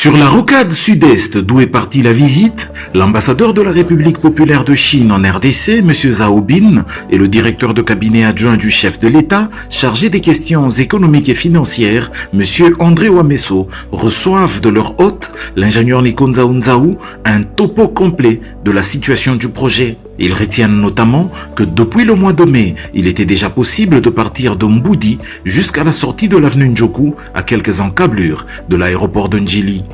Sur la rocade sud-est d'où est partie la visite, l'ambassadeur de la République populaire de Chine en RDC, M. Zhao Bin, et le directeur de cabinet adjoint du chef de l'État, chargé des questions économiques et financières, M. André Wameso, reçoivent de leur hôte, l'ingénieur Nikonza Unzao, un topo complet de la situation du projet. Ils retiennent notamment que depuis le mois de mai, il était déjà possible de partir de Mbudi jusqu'à la sortie de l'avenue Njoku à quelques encablures de l'aéroport de Njili.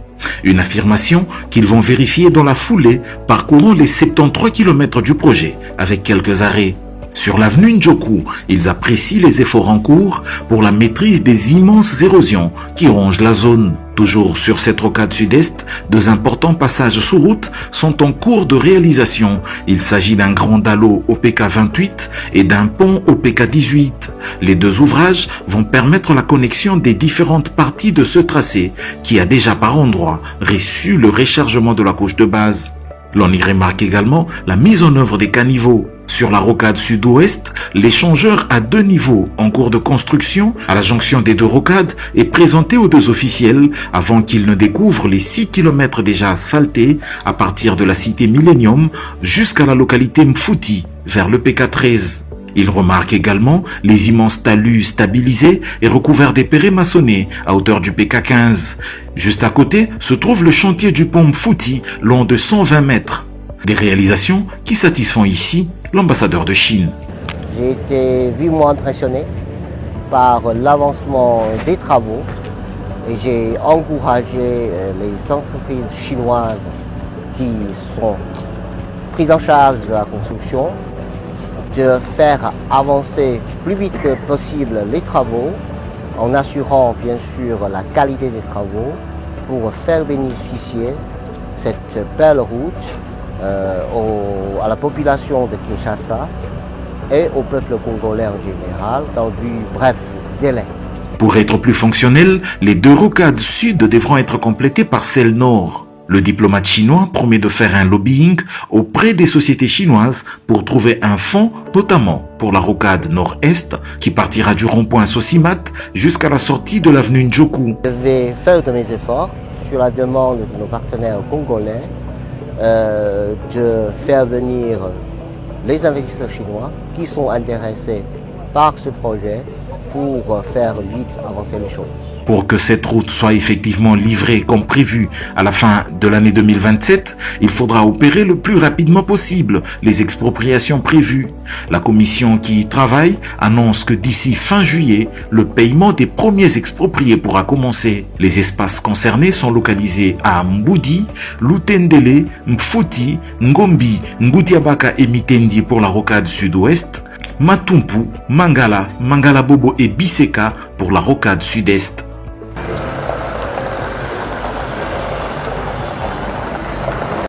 Une affirmation qu'ils vont vérifier dans la foulée, parcourant les 73 km du projet avec quelques arrêts. Sur l'avenue Njoku, ils apprécient les efforts en cours pour la maîtrise des immenses érosions qui rongent la zone. Toujours sur cette rocade sud-est, deux importants passages sous route sont en cours de réalisation. Il s'agit d'un grand dallo OPK 28 et d'un pont OPK 18. Les deux ouvrages vont permettre la connexion des différentes parties de ce tracé qui a déjà par endroits reçu le rechargement de la couche de base. L'on y remarque également la mise en œuvre des caniveaux. Sur la rocade sud-ouest, l'échangeur à 2 niveaux en cours de construction à la jonction des deux rocades est présenté aux deux officiels avant qu'ils ne découvrent les 6 km déjà asphaltés à partir de la cité Millennium jusqu'à la localité Mfouti vers le PK13. Il remarque également les immenses talus stabilisés et recouverts d'épais maçonnés à hauteur du PK15. Juste à côté se trouve le chantier du pont Mfouti long de 120 mètres. Des réalisations qui satisfont ici l'ambassadeur de Chine. J'ai été vivement impressionné par l'avancement des travaux et j'ai encouragé les entreprises chinoises qui sont prises en charge de la construction de faire avancer plus vite que possible les travaux en assurant bien sûr la qualité des travaux pour faire bénéficier cette belle route à la population de Kinshasa et au peuple congolais en général dans du bref délai. Pour être plus fonctionnels, les deux rocades sud devront être complétées par celle nord. Le diplomate chinois promet de faire un lobbying auprès des sociétés chinoises pour trouver un fonds, notamment pour la rocade nord-est qui partira du rond-point Sosimat jusqu'à la sortie de l'avenue Njoku. Je vais faire de mes efforts sur la demande de nos partenaires congolais de faire venir les investisseurs chinois qui sont intéressés par ce projet pour faire vite avancer les choses. Pour que cette route soit effectivement livrée comme prévu à la fin de l'année 2027, il faudra opérer le plus rapidement possible les expropriations prévues. La commission qui y travaille annonce que d'ici fin juillet, le paiement des premiers expropriés pourra commencer. Les espaces concernés sont localisés à Mbudi, Lutendele, Mfouti, Ngombi, Ngutiabaka et Mitendi pour la rocade sud-ouest, Matumpu, Mangala, Mangala Bobo et Biseka pour la rocade sud-est.